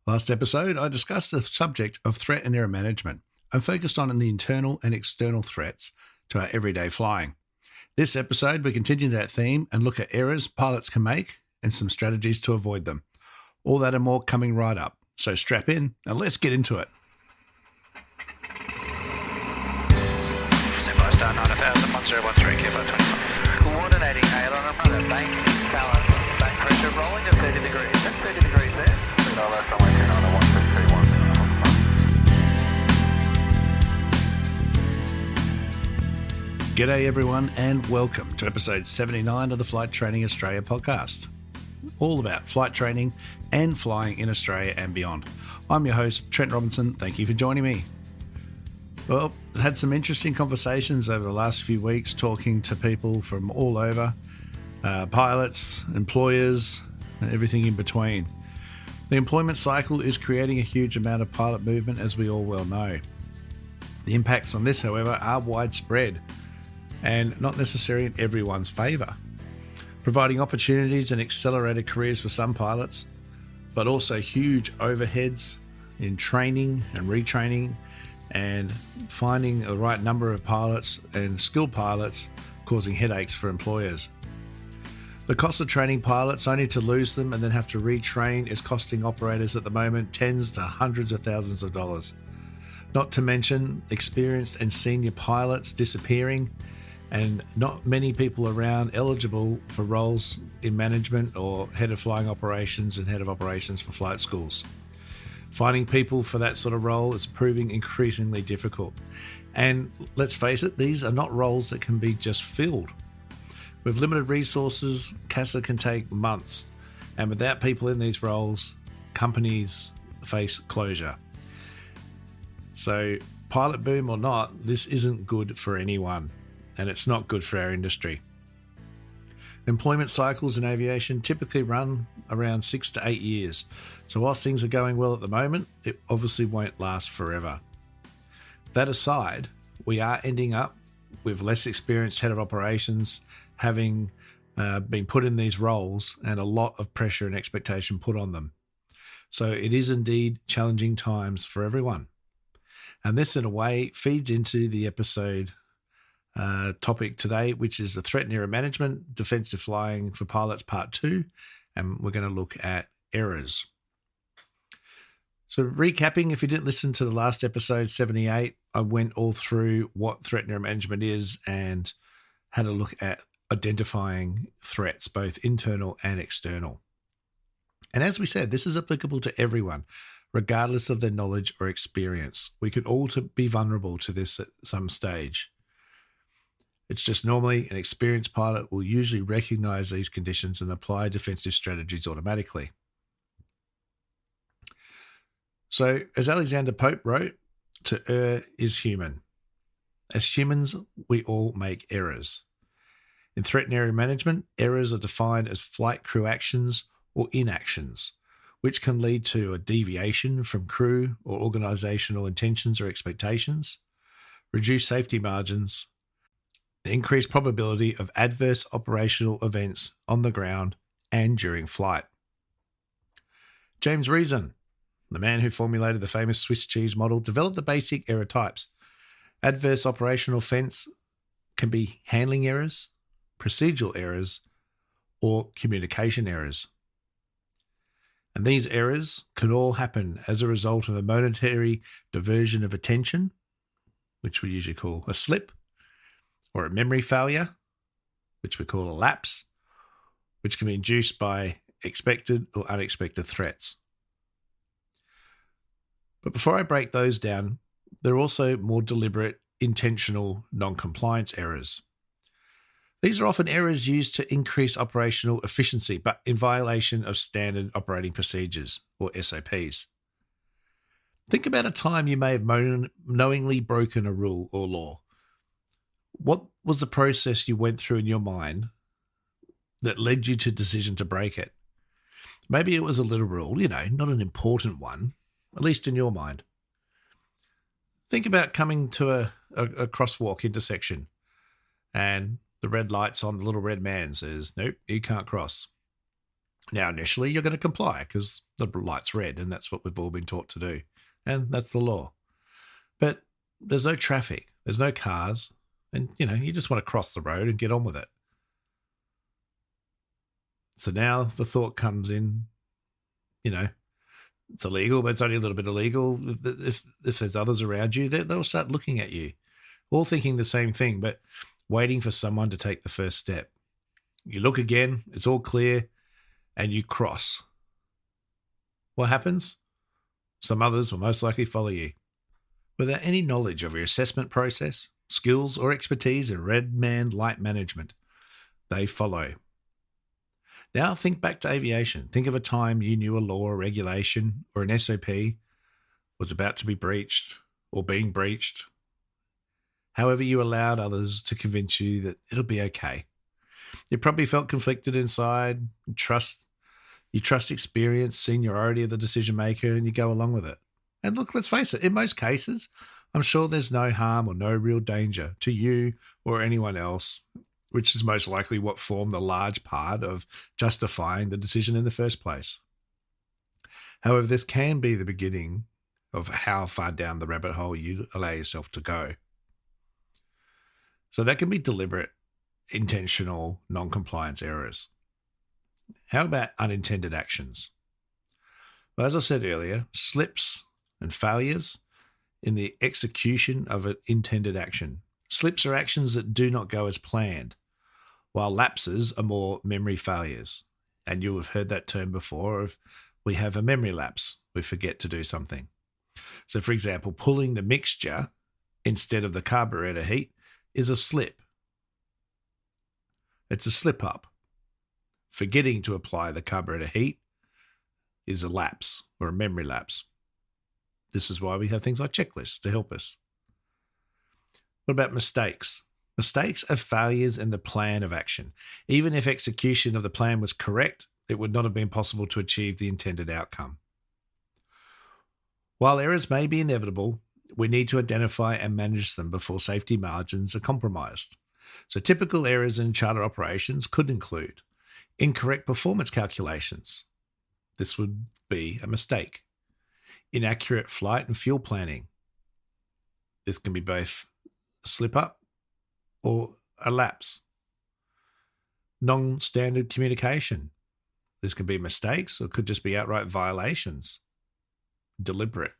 Last episode, I discussed the subject of threat and error management and focused on the internal and external threats to our everyday flying. This episode, we continue that theme and look at errors pilots can make and some strategies to avoid them. All that and more coming right up. So strap in and let's get into it. Standby star 9000, 1013, Kilo 25. Coordinating aileron and rudder, bank, balance, back pressure rolling to 30 degrees. That's 30 degrees there. G'day everyone and welcome to episode 79 of the Flight Training Australia podcast. All about flight training and flying in Australia and beyond. I'm your host, Trent Robinson. Thank you for joining me. Well, I've had some interesting conversations over the last few weeks talking to people from all over, pilots, employers, and everything in between. The employment cycle is creating a huge amount of pilot movement, as we all well know. The impacts on this, however, are widespread and not necessarily in everyone's favour, providing opportunities and accelerated careers for some pilots, but also huge overheads in training and retraining and finding the right number of pilots and skilled pilots, causing headaches for employers. The cost of training pilots, only to lose them and then have to retrain, is costing operators at the moment tens to hundreds of thousands of dollars. Not to mention experienced and senior pilots disappearing and not many people around eligible for roles in management or head of flying operations and head of operations for flight schools. Finding people for that sort of role is proving increasingly difficult. And let's face it, these are not roles that can be just filled. With limited resources, CASA can take months, and without people in these roles, companies face closure. So, pilot boom or not, this isn't good for anyone, and it's not good for our industry. Employment cycles in aviation typically run around 6 to 8 years, so whilst things are going well at the moment, it obviously won't last forever. That aside, we are ending up with less experienced head of operations having been put in these roles and a lot of pressure and expectation put on them. So it is indeed challenging times for everyone. And this, in a way, feeds into the episode topic today, which is the threat and error management, defensive flying for pilots part 2, and we're going to look at errors. So recapping, if you didn't listen to the last episode 78, I went all through what threat and error management is and had a look at identifying threats, both internal and external. And as we said, this is applicable to everyone, regardless of their knowledge or experience. We could all be vulnerable to this at some stage. It's just normally an experienced pilot will usually recognize these conditions and apply defensive strategies automatically. So, as Alexander Pope wrote, to err is human. As humans, we all make errors. In threat and error management, errors are defined as flight crew actions or inactions, which can lead to a deviation from crew or organizational intentions or expectations, reduced safety margins, an increased probability of adverse operational events on the ground and during flight. James Reason, the man who formulated the famous Swiss cheese model, developed the basic error types. Adverse operational offense can be handling errors, procedural errors, or communication errors. And these errors can all happen as a result of a momentary diversion of attention, which we usually call a slip, or a memory failure, which we call a lapse, which can be induced by expected or unexpected threats. But before I break those down, there are also more deliberate, intentional non-compliance errors. These are often errors used to increase operational efficiency, but in violation of standard operating procedures, or SOPs. Think about a time you may have knowingly broken a rule or law. What was the process you went through in your mind that led you to the decision to break it? Maybe it was a little rule, not an important one, at least in your mind. Think about coming to a crosswalk intersection and the red light's on, the little red man says, nope, you can't cross. Now, initially, you're going to comply because the light's red, and that's what we've all been taught to do. And that's the law. But there's no traffic, there's no cars, and, you just want to cross the road and get on with it. So now the thought comes in, it's illegal, but it's only a little bit illegal. If there's others around you, they'll start looking at you, all thinking the same thing, but waiting for someone to take the first step. You look again, it's all clear, and you cross. What happens? Some others will most likely follow you. Without any knowledge of your assessment process, skills, or expertise in red man light management, they follow. Now think back to aviation. Think of a time you knew a law or regulation or an SOP was about to be breached or being breached. However, you allowed others to convince you that it'll be okay. You probably felt conflicted inside. You trust experience, seniority of the decision maker, and you go along with it. And look, let's face it, in most cases, I'm sure there's no harm or no real danger to you or anyone else, which is most likely what formed a large part of justifying the decision in the first place. However, this can be the beginning of how far down the rabbit hole you allow yourself to go. So that can be deliberate, intentional, non-compliance errors. How about unintended actions? Well, as I said earlier, slips and failures in the execution of an intended action. Slips are actions that do not go as planned, while lapses are more memory failures. And you have heard that term before of we have a memory lapse. We forget to do something. So, for example, pulling the mixture instead of the carburetor heat is a slip. It's a slip up. Forgetting to apply the carburetor heat is a lapse or a memory lapse. This is why we have things like checklists to help us. What about mistakes? Mistakes are failures in the plan of action. Even if execution of the plan was correct, it would not have been possible to achieve the intended outcome. While errors may be inevitable, we need to identify and manage them before safety margins are compromised. So typical errors in charter operations could include incorrect performance calculations. This would be a mistake. Inaccurate flight and fuel planning. This can be both a slip up or a lapse. Non-standard communication. This can be mistakes or it could just be outright violations. Deliberate.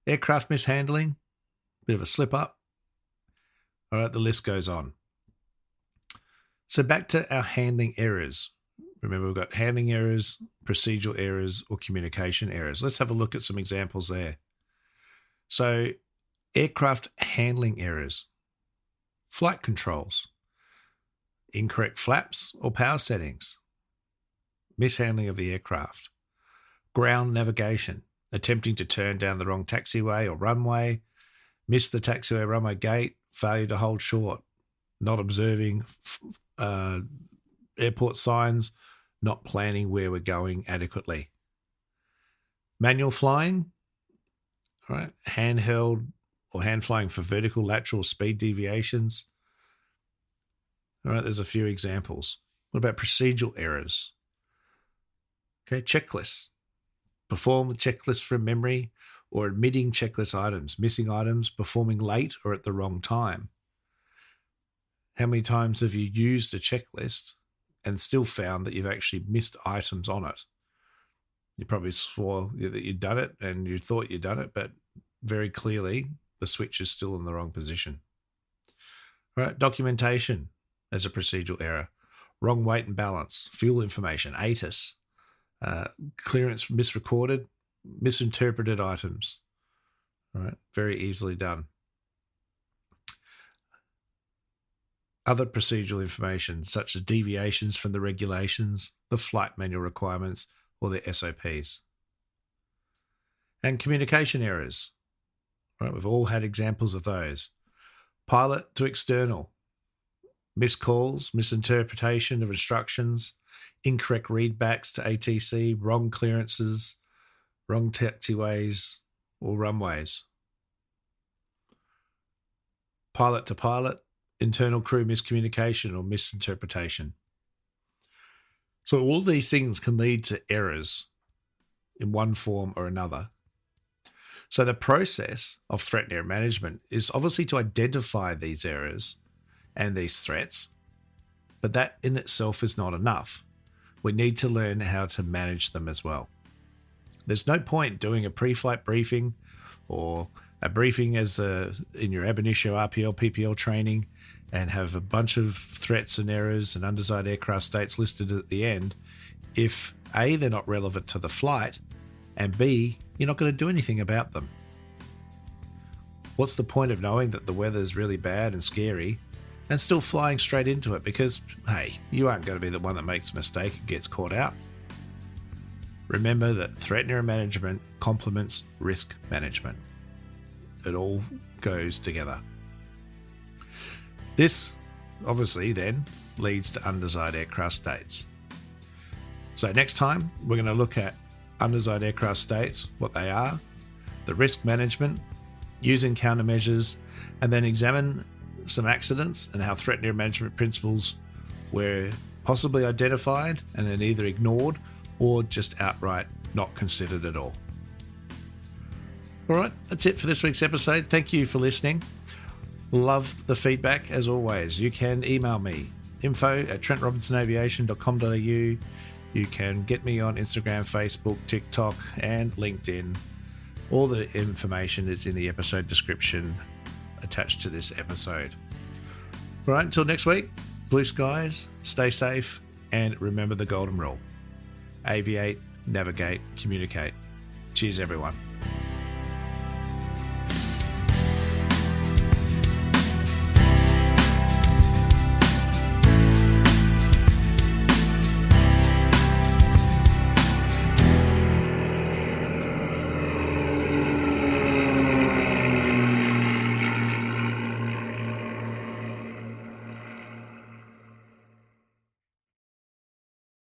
Aircraft mishandling. Bit of a slip up. All right, the list goes on. So back to our handling errors. Remember, we've got handling errors, procedural errors, or communication errors. Let's have a look at some examples there. So aircraft handling errors, flight controls, incorrect flaps or power settings, mishandling of the aircraft, ground navigation, attempting to turn down the wrong taxiway or runway, miss the taxiway runway gate, failure to hold short, not observing airport signs, not planning where we're going adequately. Manual flying, all right, handheld or hand flying for vertical, lateral, speed deviations. All right, there's a few examples. What about procedural errors? Okay, checklists. Perform the checklist from memory or omitting checklist items, missing items, performing late or at the wrong time. How many times have you used a checklist and still found that you've actually missed items on it? You probably swore that you'd done it and you thought you'd done it, but very clearly the switch is still in the wrong position. All right, documentation as a procedural error. Wrong weight and balance, fuel information, ATIS, clearance misrecorded, misinterpreted items. All right, very easily done. Other procedural information, such as deviations from the regulations, the flight manual requirements, or the SOPs. And communication errors. Right, we've all had examples of those. Pilot to external. Missed calls, misinterpretation of instructions, incorrect readbacks to ATC, wrong clearances, wrong taxiways or runways. Pilot to pilot, internal crew miscommunication or misinterpretation. So all these things can lead to errors in one form or another. So the process of threat and error management is obviously to identify these errors and these threats, but that in itself is not enough. We need to learn how to manage them as well. There's no point doing a pre-flight briefing or a briefing in your ab initio RPL, PPL training and have a bunch of threats and errors and undesired aircraft states listed at the end if A, they're not relevant to the flight, and B, you're not going to do anything about them. What's the point of knowing that the weather's really bad and scary and still flying straight into it? Because, hey, you aren't going to be the one that makes a mistake and gets caught out. Remember that threat and error management complements risk management. It all goes together. This, obviously, then leads to undesired aircraft states. So next time, we're going to look at undesired aircraft states, what they are, the risk management, using countermeasures, and then examine some accidents and how threat and error management principles were possibly identified and then either ignored or just outright not considered at all. All right, that's it for this week's episode. Thank you for listening. Love the feedback as always. You can email me, info@trentrobinsonaviation.com.au. You can get me on Instagram, Facebook, TikTok, and LinkedIn. All the information is in the episode description attached to this episode. All right, until next week, blue skies, stay safe, and remember the golden rule. Aviate, navigate, communicate. Cheers, everyone.